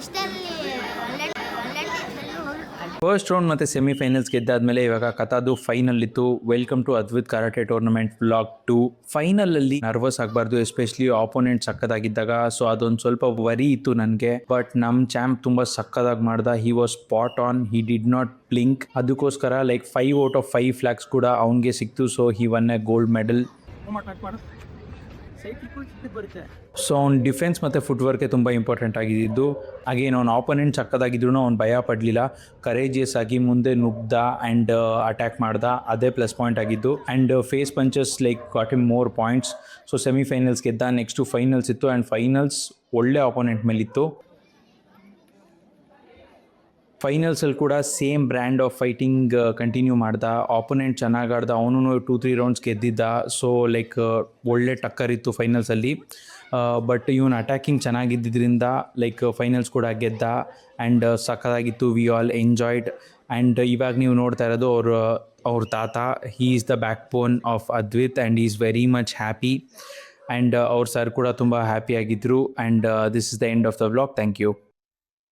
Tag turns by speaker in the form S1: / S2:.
S1: ಫಸ್ಟಲ್ಲಿ
S2: first round ಮತ್ತು semifinals ಗೆದ್ದಾದ್ಮೇಲೆ ಇವಾಗ ಕಥಾದು ಫೈನಲ್ ಇತ್ತು. Welcome to Advit karate tournament vlog 2. ಫೈನಲಲ್ಲಿ ನರ್ವಸ್ ಆಗಬಾರ್ದು, ಎಸ್ಪೆಷಲಿ ಆಪೋನೆಂಟ್ ಸಕ್ಕದಾಗಿದ್ದಾಗ. ಸೊ ಅದೊಂದು ಸ್ವಲ್ಪ ವರಿ ಇತ್ತು ನನಗೆ. ಬಟ್ ನಮ್ಮ ಚಾಂಪ್ ತುಂಬ ಸಕ್ಕದಾಗಿ ಮಾಡ್ದ. He was spot on, he did not blink. ಅದಕ್ಕೋಸ್ಕರ 5 ಔಟ್ ಆಫ್ 5 ಫ್ಲಾಗ್ಸ್ ಕೂಡ ಅವನಿಗೆ ಸಿಕ್ತು. So he one A gold medal. So ಅವ್ನ ಡಿಫೆನ್ಸ್ ಮತ್ತು ಫುಟ್ವರ್ಕೆ ತುಂಬ ಇಂಪಾರ್ಟೆಂಟ್ ಆಗಿದ್ದು. ಅಗೇನ್ ಅವ್ನ ಆಪೋನೆಂಟ್ ಸಕ್ಕದಾಗಿದ್ರು ಅವ್ನು ಭಯ ಪಡಲಿಲ್ಲ, ಕರೇಜಿಯಸ್ ಆಗಿ ಮುಂದೆ ನುಗ್ದ ಆ್ಯಂಡ್ ಅಟ್ಯಾಕ್ ಮಾಡ್ದ. ಅದೇ ಪ್ಲಸ್ ಪಾಯಿಂಟ್ ಆಗಿದ್ದು. And face punches got him more points. So semifinals ಗೆದ್ದ. ನೆಕ್ಸ್ಟು ಫೈನಲ್ಸ್ ಇತ್ತು ಆ್ಯಂಡ್ ಫೈನಲ್ಸ್ ಒಳ್ಳೆ ಆಪೋನೆಂಟ್ ಮೇಲಿತ್ತು. ಫೈನಲ್ಸಲ್ಲಿ ಕೂಡ same brand of fighting continue ಮಾಡ್ದ. ಆಪೋನೆಂಟ್ ಚೆನ್ನಾಗಿ ಆಡ್ದ, ಅವನು 2-3 ರೌಂಡ್ಸ್ ಗೆದ್ದಿದ್ದ. ಸೊ ಒಳ್ಳೆ ಟಕ್ಕರ್ ಇತ್ತು ಫೈನಲ್ಸಲ್ಲಿ. ಬಟ್ ಇವನು ಅಟ್ಯಾಕಿಂಗ್ ಚೆನ್ನಾಗಿದ್ದರಿಂದ ಫೈನಲ್ಸ್ ಕೂಡ ಗೆದ್ದ ಆ್ಯಂಡ್ ಸಕ್ಕತ್ತಾಗಿತ್ತು. We all enjoyed. ಆ್ಯಂಡ್ ಇವಾಗ ನೀವು ನೋಡ್ತಾ ಇರೋದು ಅವ್ರ ತಾತ. He is the backbone of Advit and is very much happy. And ಅವ್ರ ಸರ್ ಕೂಡ ತುಂಬ ಹ್ಯಾಪಿಯಾಗಿದ್ದರು. And this is the end of the vlog. Thank you.